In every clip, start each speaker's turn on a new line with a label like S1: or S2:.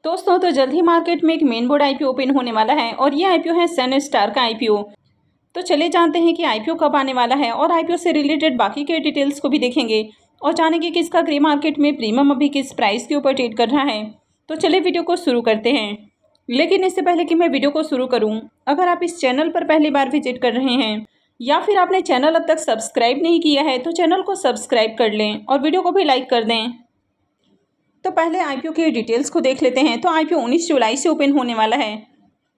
S1: दोस्तों तो जल्द ही मार्केट में एक मेन बोर्ड आईपीओ ओपन होने वाला है और ये आईपीओ है सन स्टार का आईपीओ। तो चले जानते हैं कि आईपीओ कब आने वाला है और आईपीओ से रिलेटेड बाकी के डिटेल्स को भी देखेंगे और जानेंगे कि इसका ग्रे मार्केट में प्रीमियम अभी किस प्राइस के ऊपर ट्रेड कर रहा है। तो चलिए वीडियो को शुरू करते हैं। लेकिन इससे पहले कि मैं वीडियो को शुरू करूँ, अगर आप इस चैनल पर पहली बार विजिट कर रहे हैं या फिर आपने चैनल अब तक सब्सक्राइब नहीं किया है तो चैनल को सब्सक्राइब कर लें और वीडियो को भी लाइक कर दें। तो पहले आईपीओ के डिटेल्स को देख लेते हैं। तो आईपीओ 19 जुलाई से ओपन होने वाला है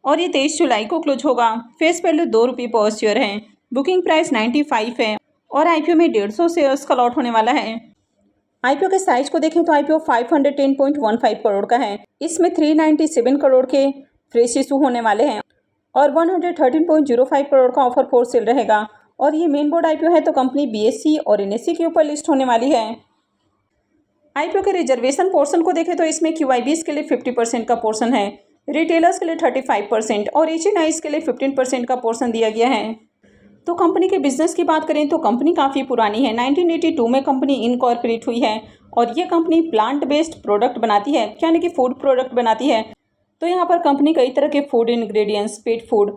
S1: और ये 23 जुलाई को क्लोज होगा। फेस वैल्यू ₹2 पर शेयर है। बुकिंग प्राइस 95 है और आईपीओ में 150 शेयर्स का लॉट होने वाला है। आईपीओ के साइज को देखें तो आईपीओ 510.15 करोड़ का है। इसमें 397 करोड़ के फ्रेश इशू होने वाले हैं और 113.05 करोड़ का ऑफर फोर सेल रहेगा। और ये मेन बोर्ड आईपीओ है तो कंपनी बीएसई और एनएसई के ऊपर लिस्ट होने वाली है। आईपीओ के रिजर्वेशन पोर्शन को देखें तो इसमें क्यूआईबीज के लिए 50% का पोर्शन है, रिटेलर्स के लिए 35% और एचएनआईज के लिए 15% का पोर्शन दिया गया है। तो कंपनी के बिजनेस की बात करें तो कंपनी काफ़ी पुरानी है। 1982 में कंपनी इनकॉर्पोरेट हुई है और ये कंपनी प्लांट बेस्ड प्रोडक्ट बनाती है, यानी कि फूड प्रोडक्ट बनाती है। तो यहाँ पर कंपनी कई तरह के फूड इंग्रेडिएंट्स, पेट फूड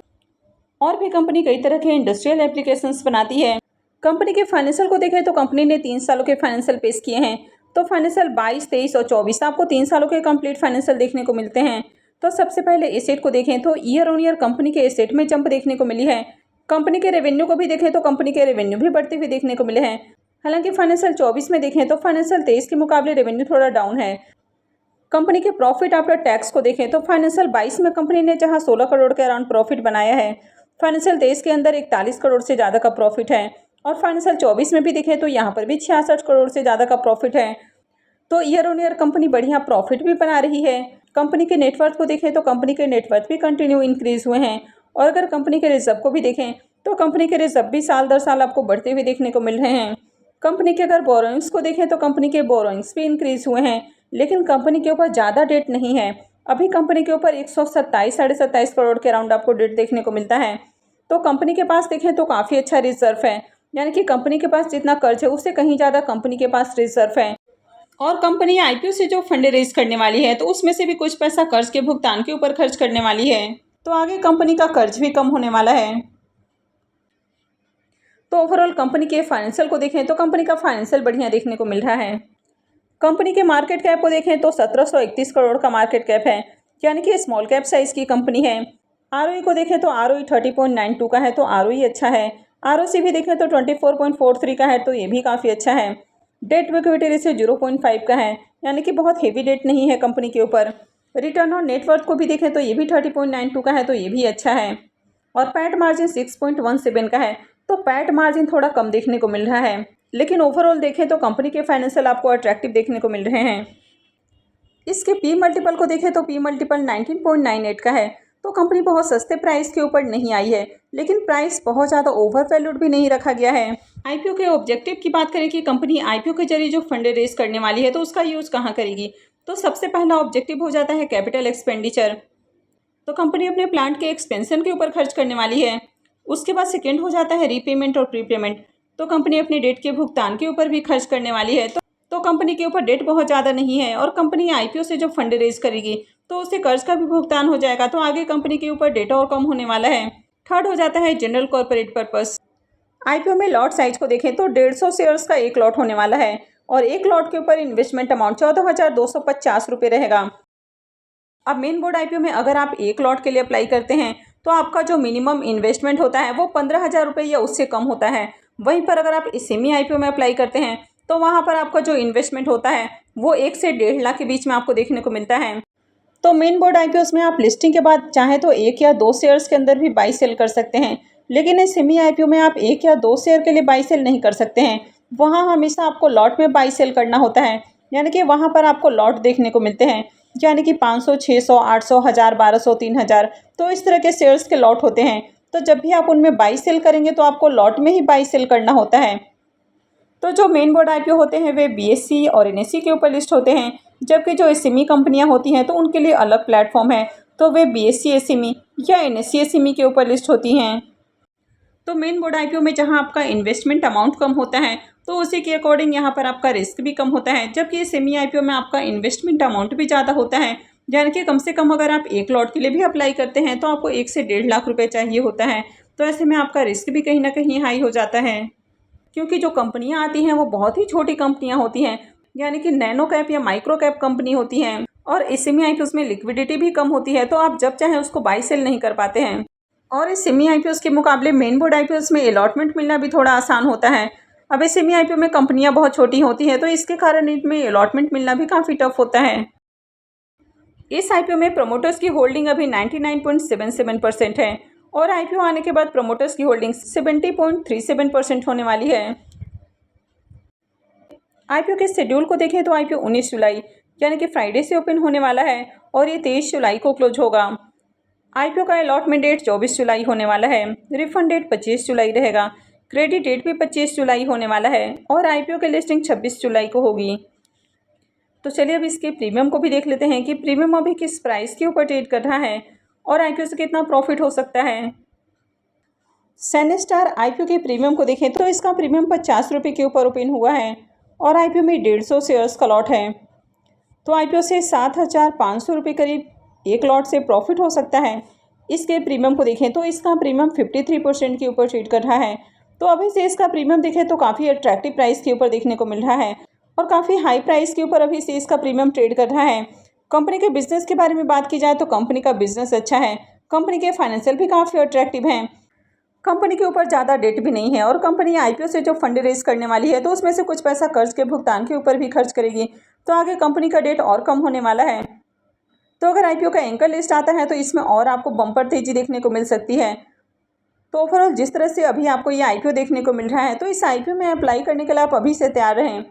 S1: और भी कंपनी कई तरह के इंडस्ट्रियल एप्लीकेशंस बनाती है। कंपनी के फाइनेंशियल को देखें तो कंपनी ने 3 सालों के फाइनेंशियल पेश किए हैं। तो फाइनेंशियल 22, 23 और 24 आपको 3 सालों के कंप्लीट फाइनेंशियल देखने को मिलते हैं। तो सबसे पहले एसेट को देखें तो ईयर ऑन ईयर कंपनी के एसेट में जंप देखने को मिली है। कंपनी के रेवेन्यू को भी देखें तो कंपनी के रेवेन्यू भी बढ़ते हुए देखने को मिले हैं। हालांकि फाइनेंशियल 24 में देखें तो फाइनेंशियल 23 के मुकाबले रेवेन्यू थोड़ा डाउन है। कंपनी के प्रॉफिट आफ्टर टैक्स को देखें तो फाइनेंशियल 22 में कंपनी ने जहां 16 करोड़ के अराउंड प्रॉफिट बनाया है, फाइनेंशियल 23 के अंदर 41 करोड़ से ज़्यादा का प्रॉफिट है और फाइनेंशियल 24 में भी देखें तो यहाँ पर भी 66 करोड़ से ज़्यादा का प्रॉफिट है। तो ईयर ऑन ईयर कंपनी बढ़िया प्रॉफिट भी बना रही है। कंपनी के नेटवर्थ को देखें तो कंपनी के नेटवर्थ भी कंटिन्यू इंक्रीज हुए हैं और अगर कंपनी के रिजर्व को भी देखें तो कंपनी के रिजर्व भी साल दर साल आपको बढ़ते हुए देखने को मिल रहे हैं। कंपनी के अगर बोरोइंग्स को देखें तो कंपनी के बोरोइंग्स भी इंक्रीज हुए हैं, लेकिन कंपनी के ऊपर ज़्यादा डेट नहीं है। अभी कंपनी के ऊपर 127 करोड़ के अराउंड आपको डेट देखने को मिलता है। तो कंपनी के पास देखें तो काफ़ी अच्छा रिजर्व है, यानी कि कंपनी के पास जितना कर्ज है उससे कहीं ज़्यादा कंपनी के पास रिजर्व है। और कंपनी आईपीओ से जो फंड रेज करने वाली है तो उसमें से भी कुछ पैसा कर्ज के भुगतान के ऊपर खर्च करने वाली है। तो आगे कंपनी का कर्ज भी कम होने वाला है। तो ओवरऑल कंपनी के फाइनेंशियल को देखें तो कंपनी का फाइनेंशियल बढ़िया देखने को मिल रहा है। कंपनी के मार्केट कैप को देखें तो 1731 करोड़ का मार्केट कैप है, यानी कि स्मॉल कैप साइज की कंपनी है। आरओई को देखें तो आरओई 30.92 का है, तो आरओई अच्छा है। आरओसी भी देखें तो 24.43 का है, तो ये भी काफ़ी अच्छा है। डेट टू इक्विटी रेशियो 0.5 का है, यानी कि बहुत हेवी डेट नहीं है कंपनी के ऊपर। रिटर्न ऑन नेटवर्थ को भी देखें तो ये भी 30.92 का है, तो ये भी अच्छा है। और पैट मार्जिन 6.17 का है, तो पैट मार्जिन थोड़ा कम देखने को मिल रहा है, लेकिन ओवरऑल देखें तो कंपनी के फाइनेंशियल आपको अट्रैक्टिव देखने को मिल रहे हैं। इसके पी मल्टीपल को देखें तो पी मल्टीपल 19.98 का है, तो कंपनी बहुत सस्ते प्राइस के ऊपर नहीं आई है, लेकिन प्राइस बहुत ज़्यादा ओवर वैल्यूड भी नहीं रखा गया है। आईपीओ के ऑब्जेक्टिव की बात करें कि कंपनी आईपीओ के जरिए जो फंड रेज करने वाली है तो उसका यूज़ कहाँ करेगी, तो सबसे पहला ऑब्जेक्टिव हो जाता है कैपिटल एक्सपेंडिचर। तो कंपनी अपने प्लांट के एक्सपेंशन के ऊपर खर्च करने वाली है। उसके बाद सेकेंड हो जाता है रीपेमेंट और प्रीपेमेंट। तो कंपनी अपने डेट के भुगतान के ऊपर भी खर्च करने वाली है। तो कंपनी के ऊपर डेट बहुत ज़्यादा नहीं है और कंपनी आईपीओ से जो फंड रेज करेगी तो उससे कर्ज का भी भुगतान हो जाएगा, तो आगे कंपनी के ऊपर डेट और कम होने वाला है। थर्ड हो जाता है जनरल कॉर्पोरेट पर्पस। आईपीओ में लॉट साइज को देखें तो 150 शेयर्स का एक लॉट होने वाला है और एक लॉट के ऊपर इन्वेस्टमेंट अमाउंट 14,250 रुपये रहेगा। अब मेन बोर्ड आईपीओ में अगर आप एक लॉट के लिए अप्लाई करते हैं तो आपका जो मिनिमम इन्वेस्टमेंट होता है वो 15,000 रुपये या उससे कम होता है। वहीं पर अगर आप सेमी आईपीओ में अप्लाई करते हैं तो वहाँ पर आपका जो इन्वेस्टमेंट होता है वो 1 से 1.5 लाख के बीच में आपको देखने को मिलता है। तो मेन बोर्ड आईपीओ में आप लिस्टिंग के बाद चाहे तो 1 या 2 शेयर्स के अंदर भी बाई सेल कर सकते हैं, लेकिन इस सेमी आईपीओ में आप 1 या 2 शेयर के लिए बाई सेल नहीं कर सकते हैं। वहाँ हमेशा आपको लॉट में बाई सेल करना होता है, यानी कि वहाँ पर आपको लॉट देखने को मिलते हैं, यानी कि 500, 600, 800, 1000, 1200, 3000, तो इस तरह के शेयर्स के लॉट होते हैं। तो जब भी आप उनमें बाई सेल करेंगे तो आपको लॉट में ही बाई सेल करना होता है। तो जो मेन बोर्ड आईपीओ होते हैं वे बीएसई और एनएसई के ऊपर लिस्ट होते हैं, जबकि जो एसएमई कंपनियां होती हैं तो उनके लिए अलग प्लेटफॉर्म है, तो वे बीएसई एसएमई या एनएसई एसएमई के ऊपर लिस्ट होती हैं। तो मेन बोर्ड आईपीओ में जहां आपका इन्वेस्टमेंट अमाउंट कम होता है तो उसी के अकॉर्डिंग यहाँ पर आपका रिस्क भी कम होता है, जबकि सेमी आईपीओ में आपका इन्वेस्टमेंट अमाउंट भी ज़्यादा होता है यानी कि कम से कम अगर आप 1 लॉट के लिए भी अप्लाई करते हैं तो आपको 1 से 1.5 लाख रुपए चाहिए होता है। तो ऐसे में आपका रिस्क भी कहीं ना कहीं हाई हो जाता है, क्योंकि जो कंपनियां आती हैं वो बहुत ही छोटी कंपनियां होती हैं, यानी कि नैनो कैप या माइक्रो कैप कंपनी होती हैं। और एसएमई आईपीओ में लिक्विडिटी भी कम होती है, तो आप जब चाहें उसको बाई सेल नहीं कर पाते हैं। और एसएमई आईपीओ के मुकाबले मेन बोर्ड आईपीओ में अलॉटमेंट मिलना भी थोड़ा आसान होता है। अब एसएमई आईपीओ में कंपनियां बहुत छोटी होती हैं, तो इसके कारण इनमें अलॉटमेंट मिलना भी काफ़ी टफ होता है। इस आईपीओ में प्रमोटर्स की होल्डिंग अभी 99.77% है और आईपीओ आने के बाद प्रमोटर्स की होल्डिंग 70.37% होने वाली है। आईपीओ के शेड्यूल को देखें तो आईपीओ 19 जुलाई यानी कि फ्राइडे से ओपन होने वाला है और ये 23 जुलाई को क्लोज होगा। आईपीओ का अलॉटमेंट डेट 24 जुलाई होने वाला है। रिफंड डेट 25 जुलाई रहेगा। क्रेडिट डेट भी 25 जुलाई होने वाला है और आईपीओ की लिस्टिंग 26 जुलाई को होगी। तो चलिए अब इसके प्रीमियम को भी देख लेते हैं कि प्रीमियम अभी किस प्राइस के ऊपर ट्रेड कर रहा है और आईपीओ से कितना प्रॉफिट हो सकता है। सैनस्टार आईपीओ के प्रीमियम को देखें तो इसका प्रीमियम 50 रुपये के ऊपर ओपन हुआ है और आईपीओ में 150 शेयर्स का लॉट है। तो आईपीओ से 7,500 रुपये करीब एक लॉट से प्रॉफिट हो सकता है। इसके प्रीमियम को देखें तो इसका प्रीमियम 53% के ऊपर ट्रेड कर रहा है। तो अभी से इसका प्रीमियम देखें तो काफ़ी अट्रैक्टिव प्राइस के ऊपर देखने को मिल रहा है और काफ़ी हाई प्राइस के ऊपर अभी से इसका प्रीमियम ट्रेड कर रहा है। कंपनी के बिजनेस के बारे में बात की जाए तो कंपनी का बिजनेस अच्छा है। कंपनी के फाइनेंशियल भी काफ़ी अट्रैक्टिव हैं। कंपनी के ऊपर ज़्यादा डेट भी नहीं है और कंपनी आईपीओ से जो फंड रेज करने वाली है तो उसमें से कुछ पैसा कर्ज के भुगतान के ऊपर भी खर्च करेगी। तो आगे कंपनी का डेट और कम होने वाला है। तो अगर आईपीओ का एंकर लिस्ट आता है तो इसमें और आपको बम्पर तेजी देखने को मिल सकती है। तो ओवरऑल जिस तरह से अभी आपको ये आईपीओ देखने को मिल रहा है तो इस आईपीओ में अप्लाई करने के लिए आप अभी से तैयार रहें।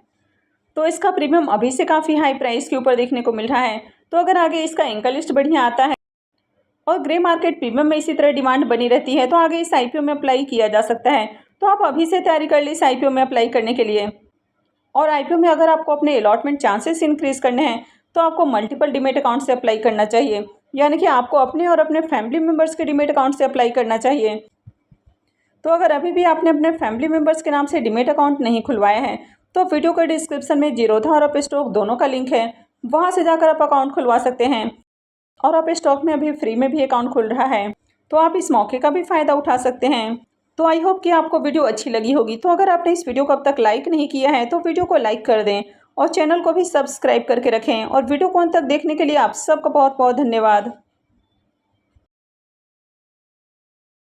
S1: तो इसका प्रीमियम अभी से काफ़ी हाई प्राइस के ऊपर देखने को मिल रहा है। तो अगर आगे इसका एंकर लिस्ट बढ़िया आता है और ग्रे मार्केट प्रीमियम में इसी तरह डिमांड बनी रहती है तो आगे इस आईपीओ में अप्लाई किया जा सकता है। तो आप अभी से तैयारी कर ली इस आईपीओ में अप्लाई करने के लिए। और आईपीओ में अगर आपको अपने अलॉटमेंट चांसेस इंक्रीज करने हैं तो आपको मल्टीपल डीमेट अकाउंट से अप्लाई करना चाहिए, यानी कि आपको अपने और अपने फैमिली मेम्बर्स के डीमेट अकाउंट से अप्लाई करना चाहिए। तो अगर अभी भी आपने अपने फैमिली मेम्बर्स के नाम से डीमेट अकाउंट नहीं खुलवाया है तो वीडियो के डिस्क्रिप्शन में जीरोधा और अपस्टॉक दोनों का लिंक है, वहाँ से जाकर आप अकाउंट खुलवा सकते हैं। और अपस्टॉक में अभी फ्री में भी अकाउंट खुल रहा है, तो आप इस मौके का भी फ़ायदा उठा सकते हैं। तो आई होप कि आपको वीडियो अच्छी लगी होगी। तो अगर आपने इस वीडियो को अब तक लाइक नहीं किया है तो वीडियो को लाइक कर दें और चैनल को भी सब्सक्राइब करके रखें। और वीडियो को अंत तक देखने के लिए आप सबका बहुत बहुत धन्यवाद।